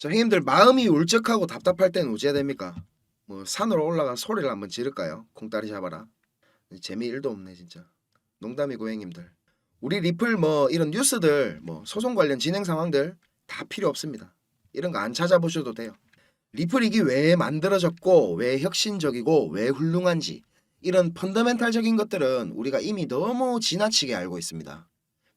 자, 형님들 마음이 울적하고 답답할 때는 어찌해야 됩니까? 뭐 산으로 올라가 소리를 한번 지를까요? 콩다리 잡아라. 재미 1도 없네 진짜. 농담이고 형님들. 우리 리플 뭐 이런 뉴스들 뭐 소송 관련 진행 상황들 다 필요 없습니다. 이런 거 안 찾아보셔도 돼요. 리플 이기 왜 만들어졌고 왜 혁신적이고 왜 훌륭한지 이런 펀더멘탈적인 것들은 우리가 이미 너무 지나치게 알고 있습니다.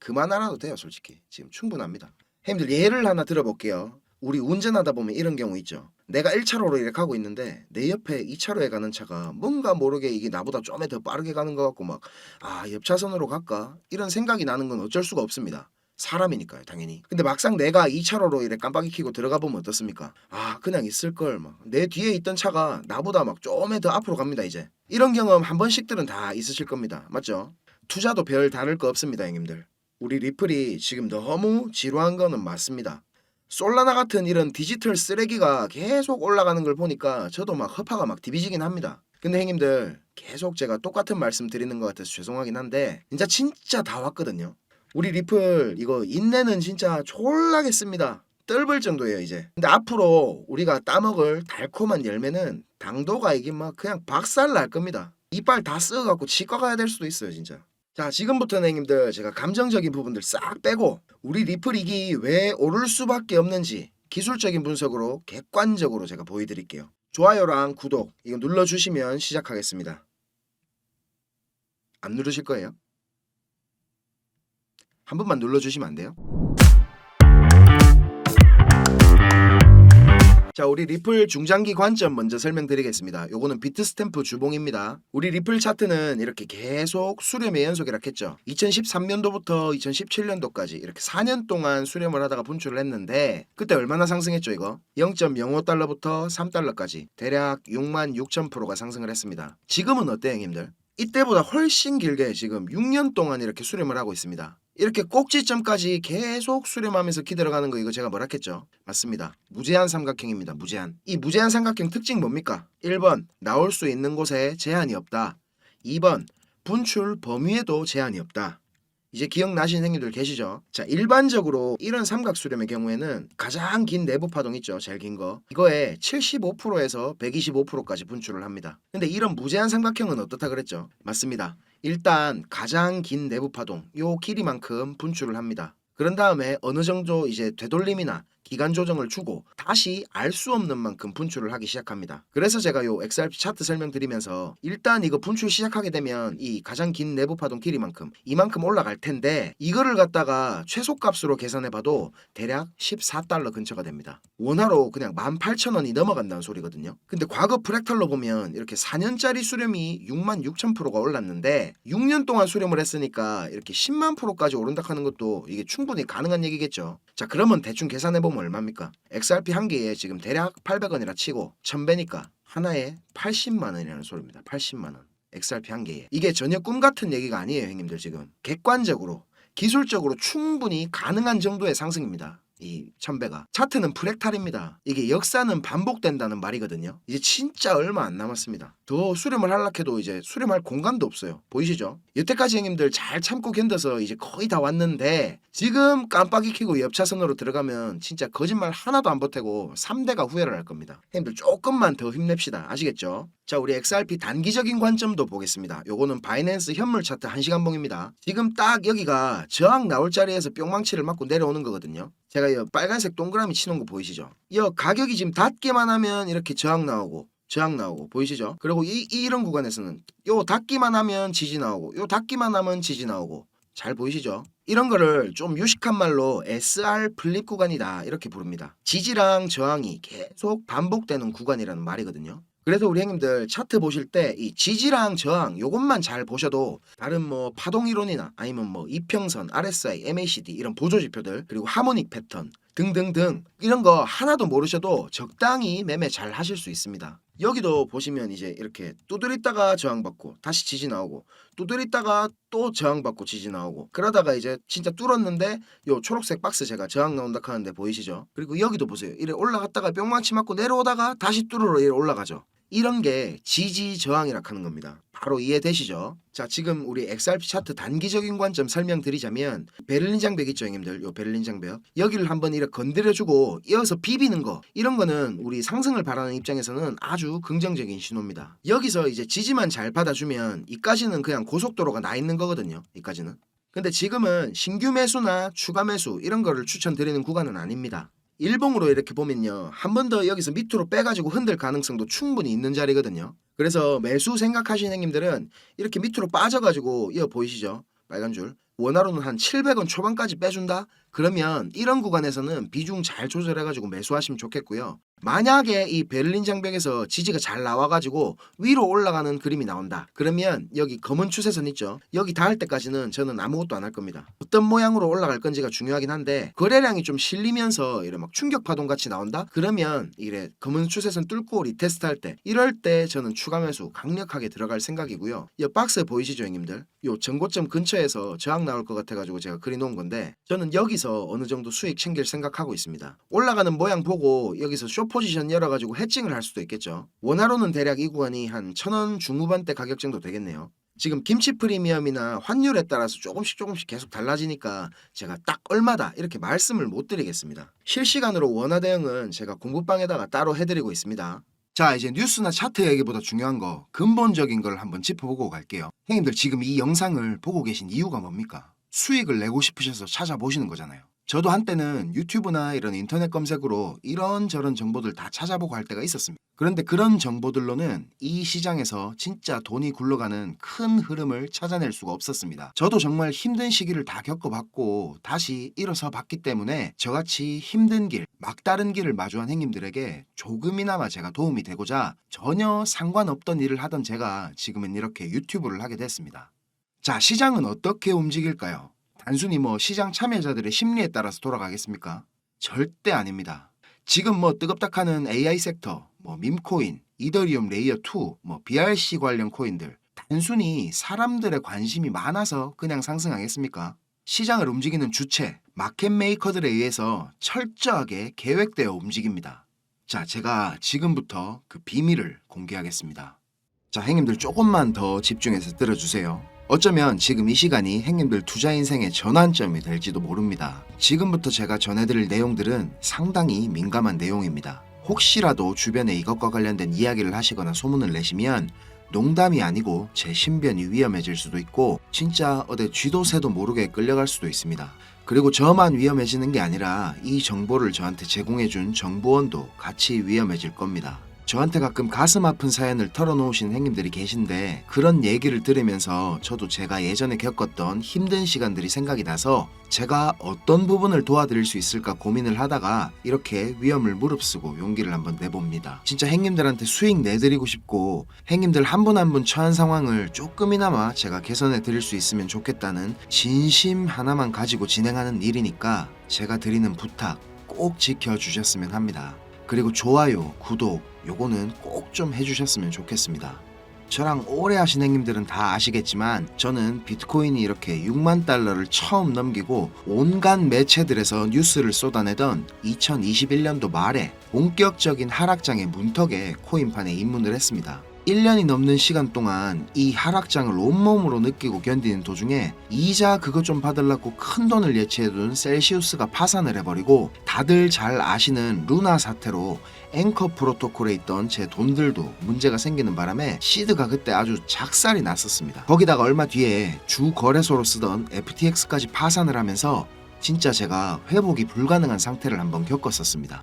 그만 알아도 돼요 솔직히. 지금 충분합니다. 형님들 예를 하나 들어볼게요. 우리 운전하다 보면 이런 경우 있죠. 내가 1차로로 이렇게 가고 있는데 내 옆에 2차로에 가는 차가 뭔가 모르게 이게 나보다 좀 더 빠르게 가는 것 같고 막 옆차선으로 갈까? 이런 생각이 나는 건 어쩔 수가 없습니다. 사람이니까요 당연히. 근데 막상 내가 2차로로 이렇게 깜빡이 켜고 들어가 보면 어떻습니까? 그냥 있을걸 막. 내 뒤에 있던 차가 나보다 막 좀 더 앞으로 갑니다 이제. 이런 경험 한 번씩들은 다 있으실 겁니다. 맞죠? 투자도 별 다를 거 없습니다 형님들. 우리 리플이 지금 너무 지루한 거는 맞습니다. 솔라나 같은 이런 디지털 쓰레기가 계속 올라가는 걸 보니까 저도 막 허파가 막 디비지긴 합니다. 근데 형님들 계속 제가 똑같은 말씀 드리는 것 같아서 죄송하긴 한데 진짜 다 왔거든요. 우리 리플 이거 인내는 진짜 졸라겠습니다. 뜰벌 정도예요 이제. 근데 앞으로 우리가 따먹을 달콤한 열매는 당도가 이게 막 그냥 박살 날 겁니다. 이빨 다 썩어갖고 치과 가야 될 수도 있어요 진짜. 자, 지금부터는 형님들 제가 감정적인 부분들 싹 빼고 우리 리플이기 왜 오를 수밖에 없는지 기술적인 분석으로 객관적으로 제가 보여드릴게요. 좋아요랑 구독 이거 눌러주시면 시작하겠습니다. 안 누르실 거예요? 한 번만 눌러주시면 안 돼요? 자, 우리 리플 중장기 관점 먼저 설명드리겠습니다. 요거는 비트스탬프 주봉입니다. 우리 리플 차트는 이렇게 계속 수렴의 연속이라 했죠. 2013년도부터 2017년도까지 이렇게 4년 동안 수렴을 하다가 분출을 했는데 그때 얼마나 상승했죠 이거? 0.05달러부터 3달러까지 대략 66,000%가 상승을 했습니다. 지금은 어때요 형님들? 이때보다 훨씬 길게 지금 6년 동안 이렇게 수렴을 하고 있습니다. 이렇게 꼭지점까지 계속 수렴하면서 기들어가는 거 이거 제가 뭐라 했죠? 맞습니다. 무제한 삼각형입니다. 무제한. 이 무제한 삼각형 특징 뭡니까? 1번 나올 수 있는 곳에 제한이 없다. 2번 분출 범위에도 제한이 없다. 이제 기억나신 형님들 계시죠? 자, 일반적으로 이런 삼각 수렴의 경우에는 가장 긴 내부 파동 있죠. 제일 긴 거. 이거에 75%에서 125%까지 분출을 합니다. 근데 이런 무제한 삼각형은 어떻다 그랬죠? 맞습니다. 일단 가장 긴 내부 파동 요 길이만큼 분출을 합니다. 그런 다음에 어느 정도 이제 되돌림이나 기간 조정을 주고 다시 알 수 없는 만큼 분출을 하기 시작합니다. 그래서 제가 요 XRP 차트 설명드리면서 일단 이거 분출 시작하게 되면 이 가장 긴 내부 파동 길이만큼 이만큼 올라갈 텐데 이거를 갖다가 최소값으로 계산해 봐도 대략 14달러 근처가 됩니다. 원화로 그냥 18,000원이 넘어간다는 소리거든요. 근데 과거 프랙탈로 보면 이렇게 4년짜리 수렴이 66,000%가 올랐는데 6년 동안 수렴을 했으니까 이렇게 10만 프로까지 오른다 하는 것도 이게 충분히 가능한 얘기겠죠. 자, 그러면 대충 계산해 보면 얼마입니까? XRP 한 개에 지금 대략 800원이라 치고 1000배니까 하나에 80만 원이라는 소리입니다. 80만 원. XRP 한 개에. 이게 전혀 꿈 같은 얘기가 아니에요, 형님들 지금. 객관적으로, 기술적으로 충분히 가능한 정도의 상승입니다. 이 1000배가. 차트는 프랙탈입니다. 이게 역사는 반복된다는 말이거든요. 이제 진짜 얼마 안 남았습니다. 더 수렴을 하려고 해도 이제 수렴할 공간도 없어요. 보이시죠? 여태까지 형님들 잘 참고 견뎌서 이제 거의 다 왔는데 지금 깜빡이 켜고 옆 차선으로 들어가면 진짜 거짓말 하나도 안 보태고 3대가 후회를 할 겁니다. 형님들 조금만 더 힘냅시다. 아시겠죠? 자, 우리 XRP 단기적인 관점도 보겠습니다. 요거는 바이낸스 현물 차트 1시간 봉입니다. 지금 딱 여기가 저항 나올 자리에서 뿅망치를 맞고 내려오는 거거든요. 제가 이 빨간색 동그라미 치는 거 보이시죠? 이 가격이 지금 닿기만 하면 이렇게 저항 나오고 보이시죠? 그리고 이런 구간에서는 요 닿기만 하면 지지 나오고 요 닿기만 하면 지지 나오고 잘 보이시죠? 이런 거를 좀 유식한 말로 SR 플립 구간이다 이렇게 부릅니다. 지지랑 저항이 계속 반복되는 구간이라는 말이거든요. 그래서 우리 형님들 차트 보실 때 이 지지랑 저항 요것만 잘 보셔도 다른 뭐 파동 이론이나 아니면 뭐 이평선, RSI, MACD 이런 보조 지표들 그리고 하모닉 패턴 등등등 이런 거 하나도 모르셔도 적당히 매매 잘 하실 수 있습니다. 여기도 보시면 이제 이렇게 두드렸다가 저항받고 다시 지지 나오고 두드렸다가 또 저항받고 지지 나오고 그러다가 이제 진짜 뚫었는데 요 초록색 박스 제가 저항 나온다 하는데 보이시죠? 그리고 여기도 보세요. 이래 올라갔다가 뿅망치 맞고 내려오다가 다시 뚫으러 이래 올라가죠. 이런 게 지지 저항이라 하는 겁니다. 바로 이해되시죠? 자, 지금 우리 XRP 차트 단기적인 관점 설명드리자면 베를린 장벽 있죠, 형님들. 요 베를린 장벽. 여기를 한번 이렇게 건드려주고 이어서 비비는 거. 이런 거는 우리 상승을 바라는 입장에서는 아주 긍정적인 신호입니다. 여기서 이제 지지만 잘 받아주면 이까지는 그냥 고속도로가 나 있는 거거든요. 이까지는. 근데 지금은 신규 매수나 추가 매수 이런 거를 추천드리는 구간은 아닙니다. 일봉으로 이렇게 보면요, 한 번 더 여기서 밑으로 빼가지고 흔들 가능성도 충분히 있는 자리거든요. 그래서 매수 생각하시는 형님들은 이렇게 밑으로 빠져가지고 이거 보이시죠? 빨간 줄. 원화로는 한 700원 초반까지 빼준다? 그러면 이런 구간에서는 비중 잘 조절해가지고 매수하시면 좋겠고요. 만약에 이 베를린 장벽에서 지지가 잘 나와가지고 위로 올라가는 그림이 나온다. 그러면 여기 검은 추세선 있죠? 여기 닿을 때까지는 저는 아무것도 안 할 겁니다. 어떤 모양으로 올라갈 건지가 중요하긴 한데 거래량이 좀 실리면서 이래 막 충격 파동 같이 나온다? 그러면 이래 검은 추세선 뚫고 리테스트 할 때 이럴 때 저는 추가 매수 강력하게 들어갈 생각이고요. 이 박스 보이시죠, 형님들? 요 전고점 근처에서 저항 나올 것 같아가지고 제가 그려놓은 건데 저는 여기서 어느 정도 수익 챙길 생각하고 있습니다. 올라가는 모양 보고 여기서 쇼 포지션 열어가지고 해칭을 할 수도 있겠죠. 원화로는 대략 이 구간이 한 1,000원 중후반대 가격 정도 되겠네요. 지금 김치 프리미엄이나 환율에 따라서 조금씩 계속 달라지니까 제가 딱 얼마다 이렇게 말씀을 못 드리겠습니다. 실시간으로 원화 대응은 제가 공부방에다가 따로 해드리고 있습니다. 자, 이제 뉴스나 차트 얘기보다 중요한 거 근본적인 걸 한번 짚어보고 갈게요. 형님들 지금 이 영상을 보고 계신 이유가 뭡니까? 수익을 내고 싶으셔서 찾아보시는 거잖아요. 저도 한때는 유튜브나 이런 인터넷 검색으로 이런저런 정보들 다 찾아보고 할 때가 있었습니다. 그런데 그런 정보들로는 이 시장에서 진짜 돈이 굴러가는 큰 흐름을 찾아낼 수가 없었습니다. 저도 정말 힘든 시기를 다 겪어봤고 다시 일어서 봤기 때문에 저같이 힘든 길, 막다른 길을 마주한 형님들에게 조금이나마 제가 도움이 되고자 전혀 상관없던 일을 하던 제가 지금은 이렇게 유튜브를 하게 됐습니다. 자, 시장은 어떻게 움직일까요? 단순히 시장 참여자들의 심리에 따라서 돌아가겠습니까? 절대 아닙니다. 지금 뜨겁다하는 AI 섹터, 밈코인, 이더리움 레이어 2, BRC 관련 코인들 단순히 사람들의 관심이 많아서 그냥 상승하겠습니까? 시장을 움직이는 주체, 마켓 메이커들에 의해서 철저하게 계획되어 움직입니다. 자, 제가 지금부터 그 비밀을 공개하겠습니다. 자, 형님들 조금만 더 집중해서 들어주세요. 어쩌면 지금 이 시간이 형님들 투자 인생의 전환점이 될지도 모릅니다. 지금부터 제가 전해드릴 내용들은 상당히 민감한 내용입니다. 혹시라도 주변에 이것과 관련된 이야기를 하시거나 소문을 내시면 농담이 아니고 제 신변이 위험해질 수도 있고 진짜 어디 쥐도 새도 모르게 끌려갈 수도 있습니다. 그리고 저만 위험해지는 게 아니라 이 정보를 저한테 제공해준 정보원도 같이 위험해질 겁니다. 저한테 가끔 가슴 아픈 사연을 털어놓으시는 형님들이 계신데 그런 얘기를 들으면서 저도 제가 예전에 겪었던 힘든 시간들이 생각이 나서 제가 어떤 부분을 도와드릴 수 있을까 고민을 하다가 이렇게 위험을 무릅쓰고 용기를 한번 내봅니다. 진짜 형님들한테 수익 내드리고 싶고 형님들 한 분 한 분 처한 상황을 조금이나마 제가 개선해 드릴 수 있으면 좋겠다는 진심 하나만 가지고 진행하는 일이니까 제가 드리는 부탁 꼭 지켜주셨으면 합니다. 그리고 좋아요, 구독 요거는 꼭 좀 해주셨으면 좋겠습니다. 저랑 오래 하신 형님들은 다 아시겠지만 저는 비트코인이 이렇게 6만 달러를 처음 넘기고 온갖 매체들에서 뉴스를 쏟아내던 2021년도 말에 본격적인 하락장의 문턱에 코인판에 입문을 했습니다. 1년이 넘는 시간 동안 이 하락장을 온몸으로 느끼고 견디는 도중에 이자 그것 좀 받으려고 큰 돈을 예치해둔 셀시우스가 파산을 해버리고 다들 잘 아시는 루나 사태로 앵커 프로토콜에 있던 제 돈들도 문제가 생기는 바람에 시드가 그때 아주 작살이 났었습니다. 거기다가 얼마 뒤에 주 거래소로 쓰던 FTX까지 파산을 하면서 진짜 제가 회복이 불가능한 상태를 한번 겪었었습니다.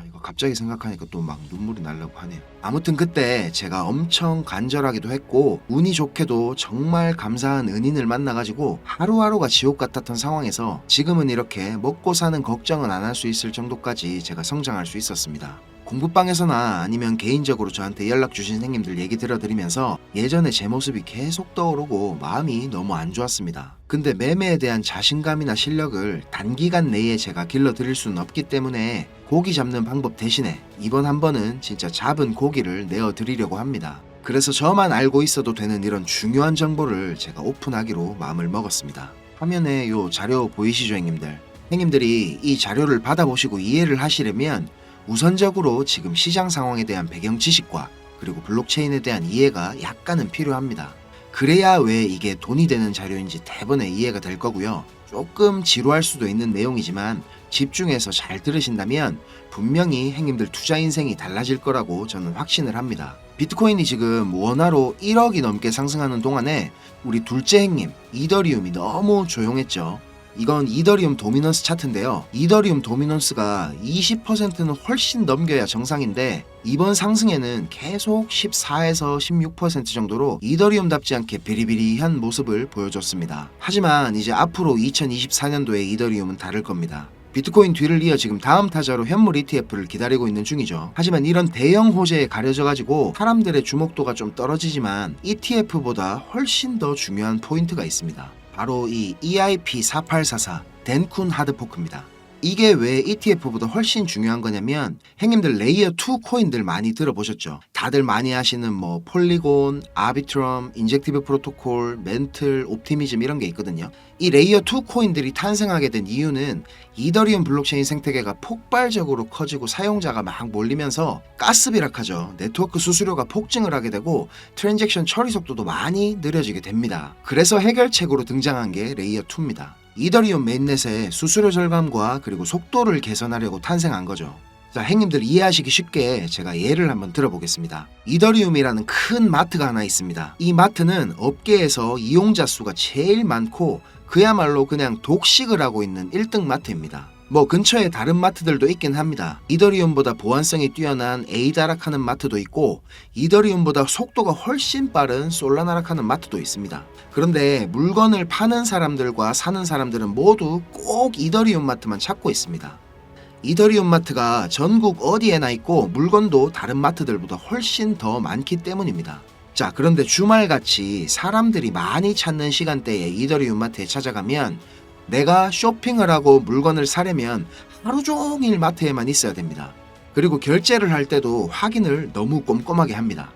이거 갑자기 생각하니까 또 막 눈물이 나려고 하네요. 아무튼 그때 제가 엄청 간절하기도 했고 운이 좋게도 정말 감사한 은인을 만나가지고 하루하루가 지옥 같았던 상황에서 지금은 이렇게 먹고 사는 걱정은 안 할 수 있을 정도까지 제가 성장할 수 있었습니다. 공부방에서나 아니면 개인적으로 저한테 연락 주신 형님들 얘기 들어드리면서 예전에 제 모습이 계속 떠오르고 마음이 너무 안 좋았습니다. 근데 매매에 대한 자신감이나 실력을 단기간 내에 제가 길러드릴 수는 없기 때문에 고기 잡는 방법 대신에 이번 한 번은 진짜 잡은 고기를 내어드리려고 합니다. 그래서 저만 알고 있어도 되는 이런 중요한 정보를 제가 오픈하기로 마음을 먹었습니다. 화면에 요 자료 보이시죠, 형님들? 형님들이 이 자료를 받아보시고 이해를 하시려면 우선적으로 지금 시장 상황에 대한 배경 지식과 그리고 블록체인에 대한 이해가 약간은 필요합니다. 그래야 왜 이게 돈이 되는 자료인지 대번에 이해가 될 거고요. 조금 지루할 수도 있는 내용이지만 집중해서 잘 들으신다면 분명히 행님들 투자 인생이 달라질 거라고 저는 확신을 합니다. 비트코인이 지금 원화로 1억이 넘게 상승하는 동안에 우리 둘째 행님 이더리움이 너무 조용했죠. 이건 이더리움 도미넌스 차트인데요. 이더리움 도미넌스가 20%는 훨씬 넘겨야 정상인데 이번 상승에는 계속 14에서 16% 정도로 이더리움답지 않게 비리비리한 모습을 보여줬습니다. 하지만 이제 앞으로 2024년도에 이더리움은 다를 겁니다. 비트코인 뒤를 이어 지금 다음 타자로 현물 ETF를 기다리고 있는 중이죠. 하지만 이런 대형 호재에 가려져가지고 사람들의 주목도가 좀 떨어지지만 ETF보다 훨씬 더 중요한 포인트가 있습니다. 바로 이 EIP4844 덴쿤 하드포크입니다. 이게 왜 ETF보다 훨씬 중요한 거냐면 행님들 레이어 2 코인들 많이 들어보셨죠? 다들 많이 하시는 뭐 폴리곤, 아비트럼, 인젝티브 프로토콜, 멘틀, 옵티미즘 이런 게 있거든요. 이 레이어 2 코인들이 탄생하게 된 이유는 이더리움 블록체인 생태계가 폭발적으로 커지고 사용자가 막 몰리면서 가스비락하죠. 네트워크 수수료가 폭증을 하게 되고 트랜잭션 처리 속도도 많이 느려지게 됩니다. 그래서 해결책으로 등장한 게 레이어 2입니다. 이더리움 메인넷의 수수료 절감과 그리고 속도를 개선하려고 탄생한 거죠. 자, 행님들 이해하시기 쉽게 제가 예를 한번 들어보겠습니다. 이더리움이라는 큰 마트가 하나 있습니다. 이 마트는 업계에서 이용자 수가 제일 많고 그야말로 그냥 독식을 하고 있는 1등 마트입니다. 뭐 근처에 다른 마트들도 있긴 합니다. 이더리움보다 보안성이 뛰어난 에이다락하는 마트도 있고 이더리움보다 속도가 훨씬 빠른 솔라나락하는 마트도 있습니다. 그런데 물건을 파는 사람들과 사는 사람들은 모두 꼭 이더리움 마트만 찾고 있습니다. 이더리움 마트가 전국 어디에나 있고 물건도 다른 마트들보다 훨씬 더 많기 때문입니다. 자, 그런데 주말같이 사람들이 많이 찾는 시간대에 이더리움 마트에 찾아가면 내가 쇼핑을 하고 물건을 사려면 하루 종일 마트에만 있어야 됩니다. 그리고 결제를 할 때도 확인을 너무 꼼꼼하게 합니다.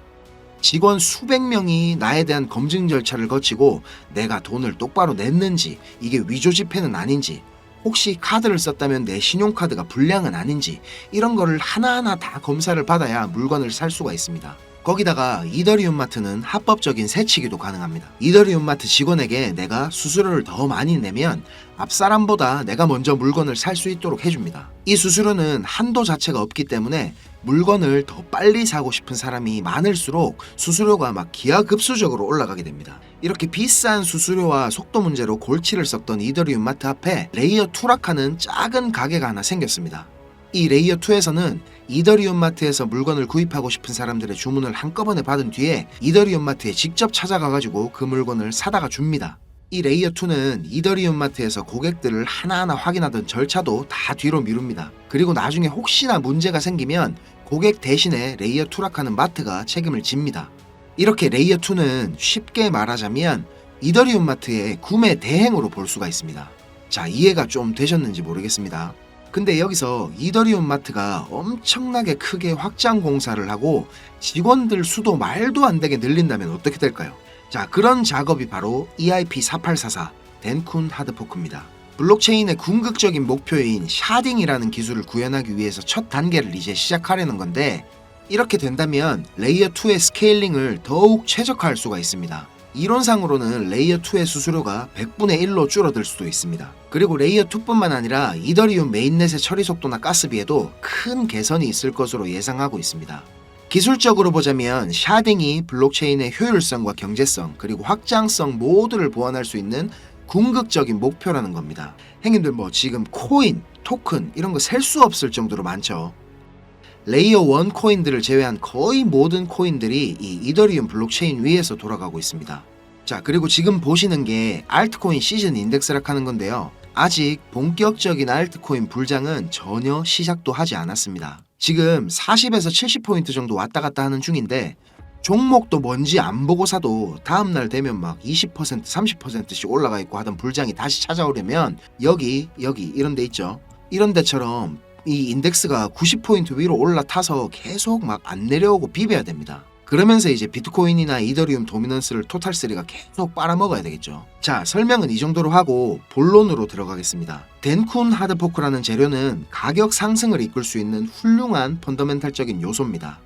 직원 수백 명이 나에 대한 검증 절차를 거치고 내가 돈을 똑바로 냈는지, 이게 위조 지폐는 아닌지, 혹시 카드를 썼다면 내 신용카드가 불량은 아닌지 이런 거를 하나하나 다 검사를 받아야 물건을 살 수가 있습니다. 거기다가 이더리움 마트는 합법적인 세치기도 가능합니다. 이더리움 마트 직원에게 내가 수수료를 더 많이 내면 앞 사람보다 내가 먼저 물건을 살 수 있도록 해줍니다. 이 수수료는 한도 자체가 없기 때문에 물건을 더 빨리 사고 싶은 사람이 많을수록 수수료가 막 기하급수적으로 올라가게 됩니다. 이렇게 비싼 수수료와 속도 문제로 골치를 썩던 이더리움 마트 앞에 레이어 2락하는 작은 가게가 하나 생겼습니다. 이 레이어 2에서는 이더리움 마트에서 물건을 구입하고 싶은 사람들의 주문을 한꺼번에 받은 뒤에 이더리움 마트에 직접 찾아가가지고 그 물건을 사다가 줍니다. 이 레이어 2는 이더리움 마트에서 고객들을 하나하나 확인하던 절차도 다 뒤로 미룹니다. 그리고 나중에 혹시나 문제가 생기면 고객 대신에 레이어 2락하는 마트가 책임을 집니다. 이렇게 레이어 2는 쉽게 말하자면 이더리움 마트의 구매 대행으로 볼 수가 있습니다. 자, 이해가 좀 되셨는지 모르겠습니다. 근데 여기서 이더리움 마트가 엄청나게 크게 확장 공사를 하고 직원들 수도 말도 안 되게 늘린다면 어떻게 될까요? 자, 그런 작업이 바로 EIP4844 덴쿤 하드포크입니다. 블록체인의 궁극적인 목표인 샤딩이라는 기술을 구현하기 위해서 첫 단계를 이제 시작하려는 건데 이렇게 된다면 레이어 2의 스케일링을 더욱 최적화할 수가 있습니다. 이론상으로는 레이어 2의 수수료가 100분의 1로 줄어들 수도 있습니다. 그리고 레이어 2뿐만 아니라 이더리움 메인넷의 처리 속도나 가스비에도 큰 개선이 있을 것으로 예상하고 있습니다. 기술적으로 보자면 샤딩이 블록체인의 효율성과 경제성 그리고 확장성 모두를 보완할 수 있는 궁극적인 목표라는 겁니다. 행님들 뭐 지금 코인, 토큰 이런 거 셀 수 없을 정도로 많죠. 레이어 1 코인들을 제외한 거의 모든 코인들이 이 이더리움 블록체인 위에서 돌아가고 있습니다. 자, 그리고 지금 보시는 게 알트코인 시즌 인덱스락 하는 건데요. 아직 본격적인 알트코인 불장은 전혀 시작도 하지 않았습니다. 지금 40에서 70포인트 정도 왔다 갔다 하는 중인데 종목도 뭔지 안 보고 사도 다음날 되면 막 20%, 30%씩 올라가 있고 하던 불장이 다시 찾아오려면 여기 이런 데 있죠. 이런 데처럼 이 인덱스가 90포인트 위로 올라타서 계속 막 안 내려오고 비벼야 됩니다. 그러면서 이제 비트코인이나 이더리움 도미넌스를 토탈3가 계속 빨아먹어야 되겠죠. 자, 설명은 이 정도로 하고 본론으로 들어가겠습니다. 덴쿤 하드포크라는 재료는 가격 상승을 이끌 수 있는 훌륭한 펀더멘탈적인 요소입니다.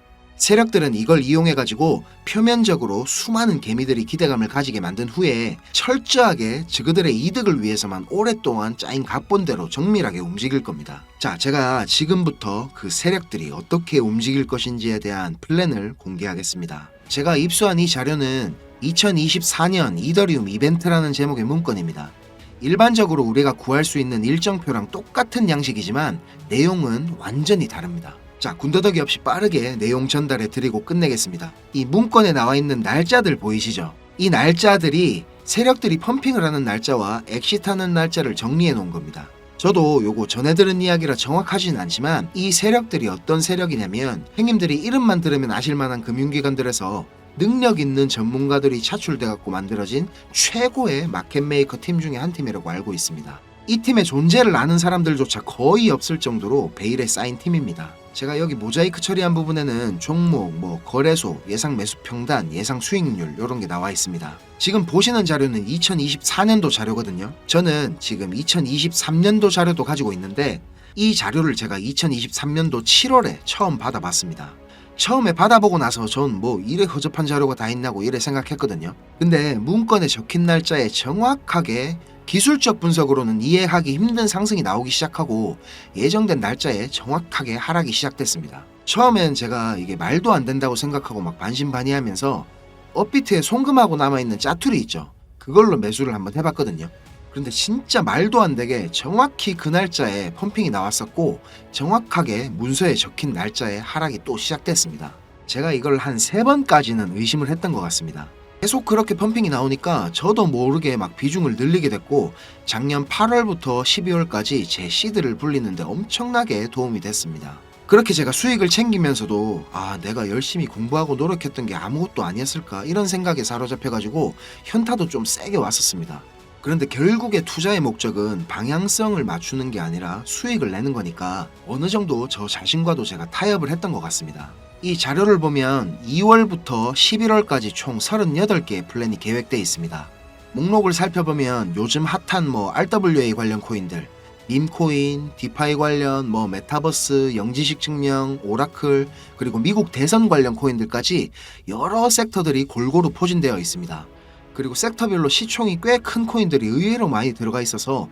세력들은 이걸 이용해가지고 표면적으로 수많은 개미들이 기대감을 가지게 만든 후에 철저하게 저그들의 이득을 위해서만 오랫동안 짜인 각본대로 정밀하게 움직일 겁니다. 자, 제가 지금부터 그 세력들이 어떻게 움직일 것인지에 대한 플랜을 공개하겠습니다. 제가 입수한 이 자료는 2024년 이더리움 이벤트라는 제목의 문건입니다. 일반적으로 우리가 구할 수 있는 일정표랑 똑같은 양식이지만 내용은 완전히 다릅니다. 자, 군더더기 없이 빠르게 내용 전달해 드리고 끝내겠습니다. 이 문건에 나와 있는 날짜들 보이시죠? 이 날짜들이 세력들이 펌핑을 하는 날짜와 엑시트하는 날짜를 정리해 놓은 겁니다. 저도 요거 전해 들은 이야기라 정확하진 않지만 이 세력들이 어떤 세력이냐면 형님들이 이름만 들으면 아실만한 금융기관들에서 능력 있는 전문가들이 차출돼 갖고 만들어진 최고의 마켓 메이커 팀 중에 한 팀이라고 알고 있습니다. 이 팀의 존재를 아는 사람들조차 거의 없을 정도로 베일에 쌓인 팀입니다. 제가 여기 모자이크 처리한 부분에는 종목, 거래소, 예상 매수 평단, 예상 수익률 이런 게 나와 있습니다. 지금 보시는 자료는 2024년도 자료거든요. 저는 지금 2023년도 자료도 가지고 있는데 이 자료를 제가 2023년도 7월에 처음 받아봤습니다. 처음에 받아보고 나서 전 이래 허접한 자료가 다 있나고 이래 생각했거든요. 근데 문건에 적힌 날짜에 정확하게 기술적 분석으로는 이해하기 힘든 상승이 나오기 시작하고 예정된 날짜에 정확하게 하락이 시작됐습니다. 처음엔 제가 이게 말도 안 된다고 생각하고 막 반신반의하면서 업비트에 송금하고 남아있는 짜투리 있죠. 그걸로 매수를 한번 해봤거든요. 그런데 진짜 말도 안 되게 정확히 그 날짜에 펌핑이 나왔었고 정확하게 문서에 적힌 날짜에 하락이 또 시작됐습니다. 제가 이걸 한 3번까지는 의심을 했던 것 같습니다. 계속 그렇게 펌핑이 나오니까 저도 모르게 막 비중을 늘리게 됐고 작년 8월부터 12월까지 제 시드를 불리는데 엄청나게 도움이 됐습니다. 그렇게 제가 수익을 챙기면서도 내가 열심히 공부하고 노력했던 게 아무것도 아니었을까 이런 생각에 사로잡혀가지고 현타도 좀 세게 왔었습니다. 그런데 결국에 투자의 목적은 방향성을 맞추는 게 아니라 수익을 내는 거니까 어느 정도 저 자신과도 제가 타협을 했던 것 같습니다. 이 자료를 보면 2월부터 11월까지 총 38개의 플랜이 계획되어 있습니다. 목록을 살펴보면 요즘 핫한 RWA 관련 코인들, 밈코인, 디파이 관련 메타버스, 영지식 증명, 오라클, 그리고 미국 대선 관련 코인들까지 여러 섹터들이 골고루 포진되어 있습니다. 그리고 섹터별로 시총이 꽤 큰 코인들이 의외로 많이 들어가 있어서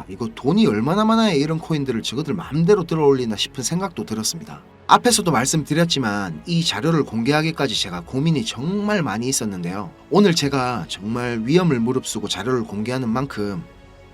이거 돈이 얼마나 많아야 이런 코인들을 저거들 마음대로 들어올리나 싶은 생각도 들었습니다. 앞에서도 말씀드렸지만 이 자료를 공개하기까지 제가 고민이 정말 많이 있었는데요. 오늘 제가 정말 위험을 무릅쓰고 자료를 공개하는 만큼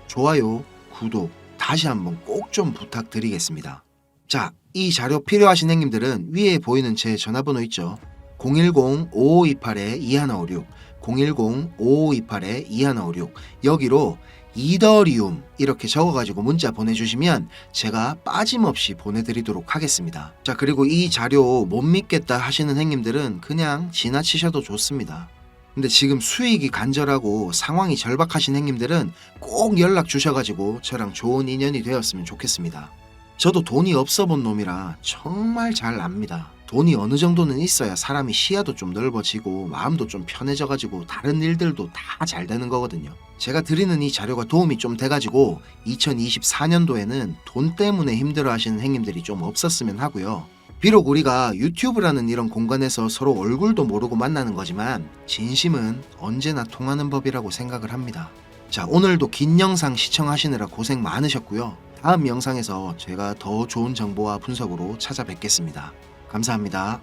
좋아요, 구독 다시 한번 꼭 좀 부탁드리겠습니다. 자, 이 자료 필요하신 형님들은 위에 보이는 제 전화번호 있죠. 010-5528-2156 010-5528-2156 여기로 이더리움 이렇게 적어가지고 문자 보내주시면 제가 빠짐없이 보내드리도록 하겠습니다. 자, 그리고 이 자료 못 믿겠다 하시는 형님들은 그냥 지나치셔도 좋습니다. 근데 지금 수익이 간절하고 상황이 절박하신 형님들은 꼭 연락 주셔가지고 저랑 좋은 인연이 되었으면 좋겠습니다. 저도 돈이 없어 본 놈이라 정말 잘 압니다. 돈이 어느 정도는 있어야 사람이 시야도 좀 넓어지고 마음도 좀 편해져가지고 다른 일들도 다 잘 되는 거거든요. 제가 드리는 이 자료가 도움이 좀 돼가지고 2024년도에는 돈 때문에 힘들어 하시는 형님들이 좀 없었으면 하고요. 비록 우리가 유튜브라는 이런 공간에서 서로 얼굴도 모르고 만나는 거지만 진심은 언제나 통하는 법이라고 생각을 합니다. 자, 오늘도 긴 영상 시청하시느라 고생 많으셨고요. 다음 영상에서 제가 더 좋은 정보와 분석으로 찾아뵙겠습니다. 감사합니다.